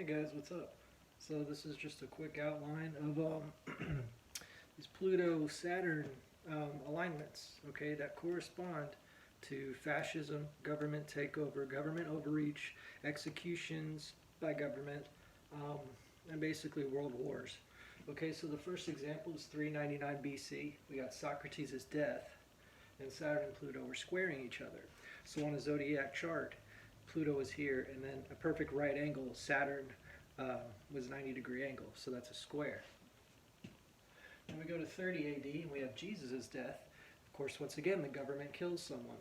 Hey guys, what's up? So this is just a quick outline of these Pluto-Saturn alignments, okay, that correspond to fascism, government takeover, government overreach, executions by government, um, and basically world wars. Okay, so the first example is 399 BC. We got Socrates' death, and Saturn and Pluto were squaring each other. So on a zodiac chart, Pluto is here, and then a perfect right angle, Saturn was 90-degree angle, so that's a square. Then we go to 30 AD, and we have Jesus' death. Of course, once again, the government kills someone.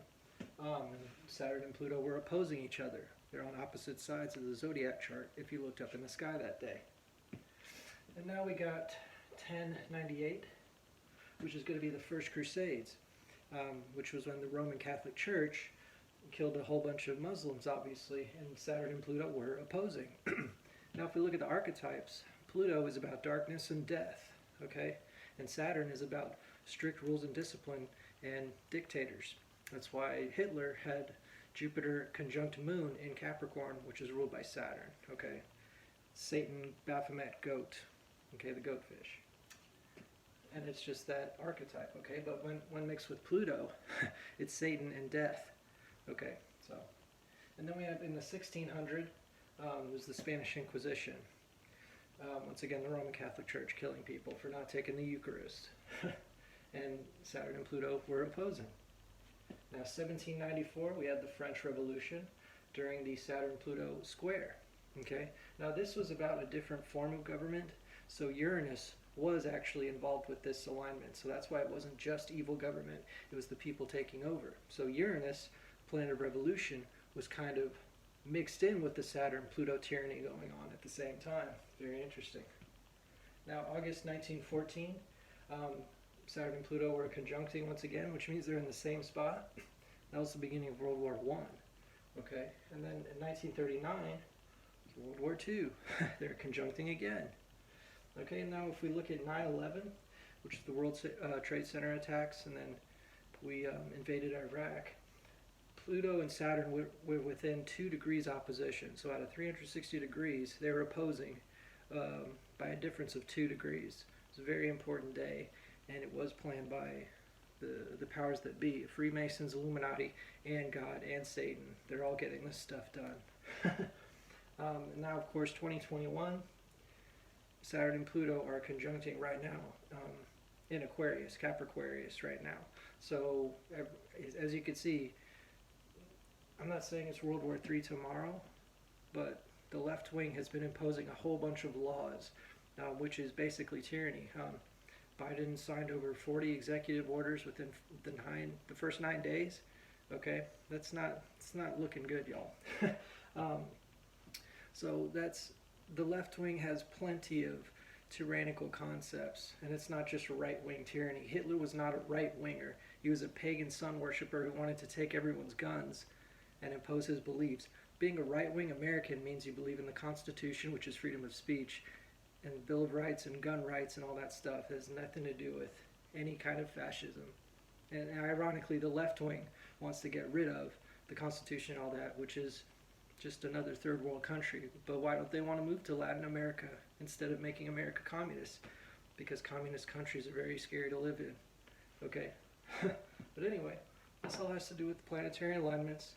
And Saturn and Pluto were opposing each other. They're on opposite sides of the zodiac chart if you looked up in the sky that day. And now we got 1098, which is going to be the First Crusades, which was when the Roman Catholic Church killed a whole bunch of Muslims, obviously, and Saturn and Pluto were opposing. Now, if we look at the archetypes, Pluto is about darkness and death, okay? And Saturn is about strict rules and discipline and dictators. That's why Hitler had Jupiter conjunct Moon in Capricorn, which is ruled by Saturn, okay? Satan, Baphomet, goat, okay, the goat fish. And it's just that archetype, okay? But when mixed with Pluto, it's Satan and death, okay? So, and then we have in the 1600, was the Spanish Inquisition. Once again, the Roman Catholic Church killing people for not taking the Eucharist. And Saturn and Pluto were opposing. Now, 1794, we had the French Revolution during the Saturn-Pluto square. Okay. Now, this was about a different form of government. So Uranus was actually involved with this alignment. So that's why it wasn't just evil government. It was the people taking over. So Uranus, planet of revolution, was kind of mixed in with the Saturn-Pluto tyranny going on at the same time. Very interesting. Now, August 1914, Saturn and Pluto were conjuncting once again, which means they're in the same spot. That was the beginning of World War I. Okay, and then in 1939, World War II. They're conjuncting again. Okay, now if we look at 9/11, which is the World Trade Center attacks, and then we invaded Iraq, Pluto and Saturn were within 2 degrees opposition. So out of 360 degrees, they were opposing by a difference of 2 degrees. It's a very important day, and it was planned by the powers that be, Freemasons, Illuminati, and God, and Satan. They're all getting this stuff done. Now, of course, 2021, Saturn and Pluto are conjuncting right now in Aquarius, Capricorn right now. So, as you can see, I'm not saying it's World War III tomorrow, but the left wing has been imposing a whole bunch of laws, which is basically tyranny. Biden signed over 40 executive orders within the first 9 days. Okay, it's not looking good, y'all. So that's the left wing has plenty of tyrannical concepts, and it's not just right-wing tyranny. Hitler was not a right-winger. He was a pagan sun worshiper who wanted to take everyone's guns and impose his beliefs. Being a right-wing American means you believe in the Constitution, which is freedom of speech, and the Bill of Rights and gun rights and all that stuff. It has nothing to do with any kind of fascism. And ironically, the left wing wants to get rid of the Constitution and all that, which is just another third world country. But why don't they want to move to Latin America instead of making America communist? Because communist countries are very scary to live in. Okay? But anyway, this all has to do with the planetary alignments.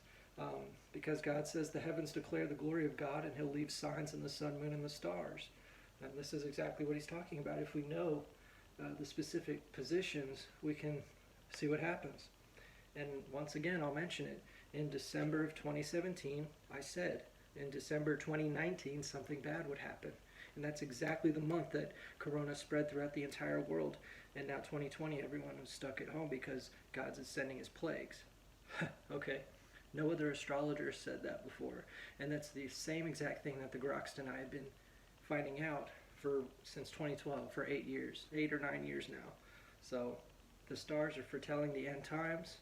Because God says the heavens declare the glory of God, and he'll leave signs in the sun, moon, and the stars. And this is exactly what he's talking about. If we know the specific positions, we can see what happens. And once again, I'll mention it. In December of 2017, I said, in December 2019, something bad would happen. And that's exactly the month that Corona spread throughout the entire world. And now 2020, everyone was stuck at home because God's sending his plagues. Okay. No other astrologer said that before. And that's the same exact thing that the Groxton and I have been finding out since 2012, for 8 years, 8 or 9 years now. So the stars are foretelling the end times,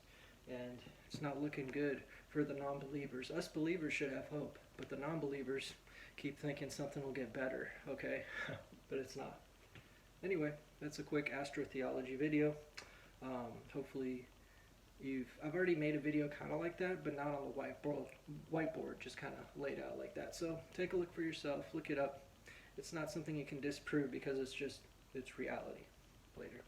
and it's not looking good for the non-believers. Us believers should have hope, but the non-believers keep thinking something will get better, okay? But it's not. Anyway, that's a quick astrotheology video. Hopefully I've already made a video kind of like that, but not on the whiteboard, just kind of laid out like that. So take a look for yourself, look it up. It's not something you can disprove because it's reality. Later.